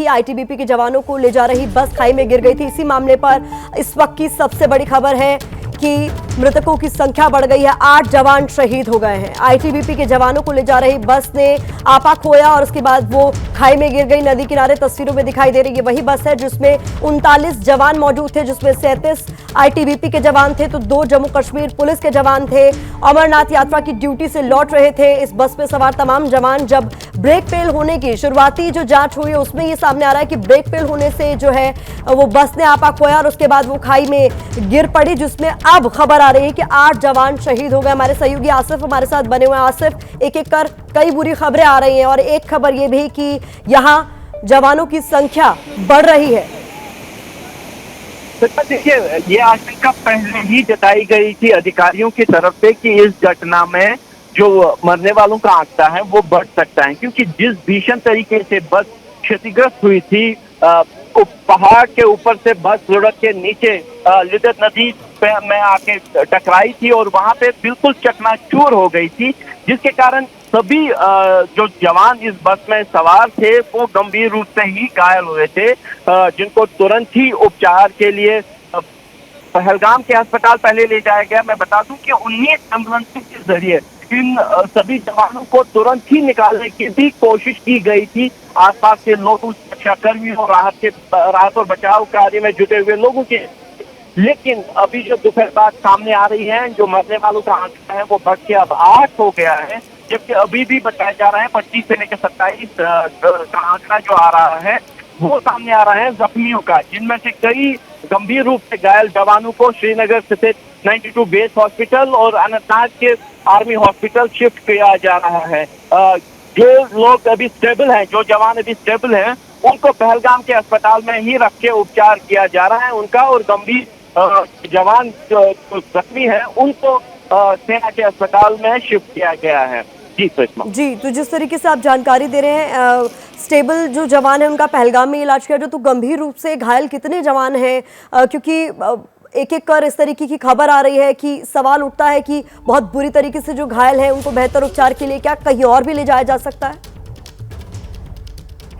ITBP के जवानों को ले जा रही बस खाई में गिर गई थी। इसी मामले पर इस वक्त की सबसे बड़ी खबर है कि मृतकों की संख्या बढ़ गई है, 8 जवान शहीद हो गए हैं। आईटीबीपी के जवानों को ले जा रही बस ने आपा खोया और उसके बाद वो खाई में गिर गई। नदी किनारे तस्वीरों में दिखाई दे रही है वही बस है जिसमें 39 जवान मौजूद थे, जिसमें 37 आईटीबीपी के जवान थे तो 2 जम्मू कश्मीर पुलिस के जवान थे। अमरनाथ यात्रा की ड्यूटी से लौट रहे थे इस बस में सवार तमाम जवान। जब ब्रेक फेल होने की शुरुआती जो जांच हुई है उसमें ये सामने आ रहा है कि ब्रेक फेल होने से जो है वो बस ने आपा खोया और उसके बाद वो खाई में गिर पड़ी, जिसमें अब खबर आ रही है कि 8 जवान शहीद हो गए। हमारे सहयोगी आसिफ हमारे साथ बने हुए हैं। आसिफ, एक एक कर कई बुरी खबरें आ रही हैं और एक खबर ये भी कि यहाँ जवानों की संख्या बढ़ रही है। देखिए, ये आशंका पहले ही जताई गई थी अधिकारियों की तरफ से कि इस घटना में जो मरने वालों का आंकड़ा है वो बढ़ सकता है, क्योंकि जिस भीषण तरीके से बस क्षतिग्रस्त हुई थी, पहाड़ के ऊपर से बस लुढ़क के नीचे लिदर नदी में आके टकराई थी और वहां पे बिल्कुल चकनाचूर हो गई थी, जिसके कारण सभी जो जवान इस बस में सवार थे वो गंभीर रूप से ही घायल हुए थे, जिनको तुरंत ही उपचार के लिए पहलगाम के अस्पताल पहले ले जाया गया। मैं बता दूं कि 19 एम्बुलेंसों के जरिए इन सभी जवानों को तुरंत ही निकालने की भी कोशिश की गई थी। आसपास के लोगों, सुरक्षाकर्मियों, राहत और बचाव कार्य में जुटे हुए लोगों के, लेकिन अभी जो दोपहर बाद सामने आ रही है, जो मरने वालों का आंकड़ा है वो बढ़ के अब 8 हो गया है, जबकि अभी भी बताया जा रहा है 25 से लेकर 27 का आंकड़ा जो आ रहा है वो सामने आ रहा है जख्मियों का, जिनमें से कई गंभीर रूप से घायल जवानों को श्रीनगर स्थित 92 बेस हॉस्पिटल और अनंतनाग के आर्मी हॉस्पिटल शिफ्ट किया जा रहा है। जो लोग अभी स्टेबल हैं, जो जवान अभी स्टेबल हैं, उनको पहलगाम के अस्पताल में ही रख के उपचार किया जा रहा है उनका, और गंभीर जवान जो जख्मी है उनको सेना के अस्पताल में शिफ्ट किया गया है। जी, तो जिस तरीके से आप जानकारी दे रहे हैं, स्टेबल जो जवान है उनका पहलगाम में इलाज किया जाए, तो गंभीर रूप से घायल कितने जवान हैं? क्योंकि एक एक कर इस तरीके की खबर आ रही है कि सवाल उठता है कि बहुत बुरी तरीके से जो घायल हैं उनको बेहतर उपचार के लिए क्या कहीं और भी ले जाया जा सकता है?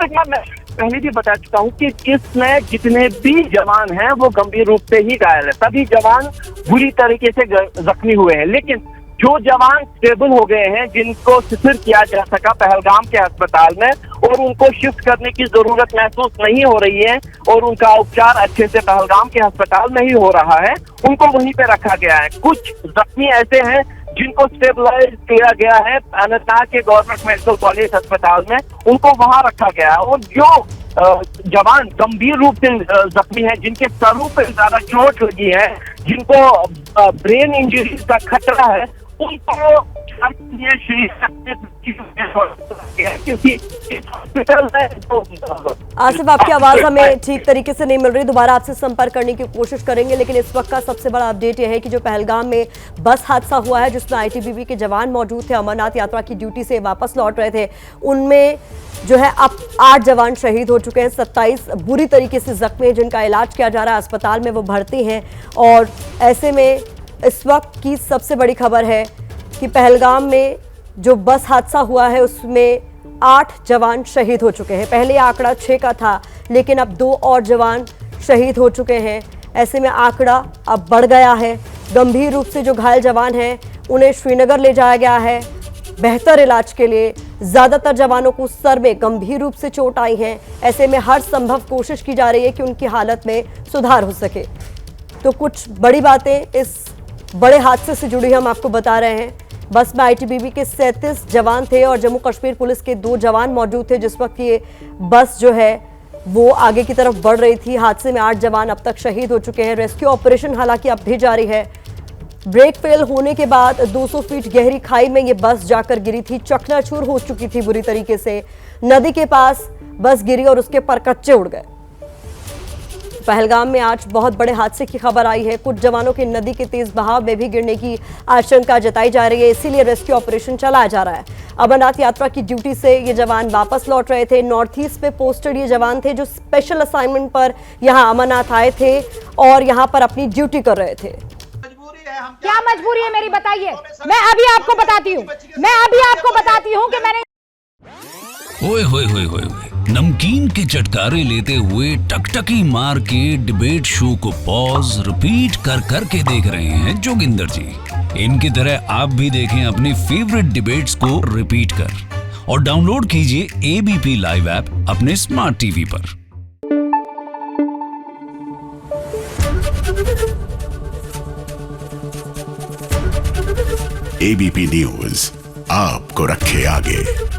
मैं पहले भी बता चुका हूँ कि इसमें जितने भी जवान हैं वो गंभीर रूप से ही घायल है। सभी जवान बुरी तरीके से जख्मी हुए हैं, लेकिन जो जवान स्टेबल हो गए हैं, जिनको शिथिल किया जा सका पहलगाम के अस्पताल में और उनको शिफ्ट करने की जरूरत महसूस नहीं हो रही है और उनका उपचार अच्छे से पहलगाम के अस्पताल में ही हो रहा है, उनको वहीं पे रखा गया है। कुछ जख्मी ऐसे हैं जिनको स्टेबलाइज किया गया है अनंतनाग के गवर्नमेंट मेडिकल कॉलेज अस्पताल में, उनको वहां रखा गया है। और जो जवान गंभीर रूप से जख्मी हैं, जिनके सरों पर ज्यादा चोट लगी है, जिनको ब्रेन इंजरी का खतरा है, उनको आसिफ, आपकी आवाज हमें ठीक तरीके से नहीं मिल रही, दोबारा आपसे संपर्क करने की कोशिश करेंगे। लेकिन इस वक्त का सबसे बड़ा अपडेट यह है कि जो पहलगाम में बस हादसा हुआ है जिसमें आईटीबीपी के जवान मौजूद थे, अमरनाथ यात्रा की ड्यूटी से वापस लौट रहे थे, उनमें जो है अब 8 जवान शहीद हो चुके हैं, 27 बुरी तरीके से जख्मी हैं जिनका इलाज किया जा रहा है, अस्पताल में वो भर्ती हैं। और ऐसे में इस वक्त की सबसे बड़ी खबर है कि पहलगाम में जो बस हादसा हुआ है उसमें 8 जवान शहीद हो चुके हैं। पहले आंकड़ा 6 का था, लेकिन अब 2 और जवान शहीद हो चुके हैं। ऐसे में आंकड़ा अब बढ़ गया है। गंभीर रूप से जो घायल जवान हैं उन्हें श्रीनगर ले जाया गया है बेहतर इलाज के लिए। ज़्यादातर जवानों को सर में गंभीर रूप से चोट आई है। ऐसे में हर संभव कोशिश की जा रही है कि उनकी हालत में सुधार हो सके। तो कुछ बड़ी बातें इस बड़े हादसे से जुड़ी हम आपको बता रहे हैं। बस में आईटीबीपी के 37 जवान थे और जम्मू कश्मीर पुलिस के 2 जवान मौजूद थे। जिस वक्त ये बस जो है वो आगे की तरफ बढ़ रही थी, हादसे में 8 जवान अब तक शहीद हो चुके हैं। रेस्क्यू ऑपरेशन हालांकि अब भी जारी है। ब्रेक फेल होने के बाद 200 फीट गहरी खाई में ये बस जाकर गिरी थी, चकनाचूर हो चुकी थी बुरी तरीके से। नदी के पास बस गिरी और उसके परकच्चे उड़ गए। पहलगाम में आज बहुत बड़े हादसे की खबर आई है। कुछ जवानों के नदी के तेज बहाव में भी गिरने की आशंका जताई जा रही है, इसीलिए रेस्क्यू ऑपरेशन चलाया जा रहा है। अमरनाथ यात्रा की ड्यूटी से ये जवान वापस लौट रहे थे। नॉर्थ ईस्ट पे पोस्टेड ये जवान थे जो स्पेशल असाइनमेंट पर यहाँ अमरनाथ आए थे और यहाँ पर अपनी ड्यूटी कर रहे थे। क्या मजबूरी है मेरी, बताइए। मैं अभी आपको बताती हूँ कि मैंने ओए होए होए होए नमकीन के चटकारे लेते हुए टकटकी मार के डिबेट शो को पॉज रिपीट कर करके देख रहे हैं जोगिंदर जी। इनकी तरह आप भी देखें अपनी फेवरेट डिबेट्स को रिपीट कर और डाउनलोड कीजिए एबीपी लाइव ऐप अपने स्मार्ट टीवी पर। एबीपी न्यूज आपको रखे आगे।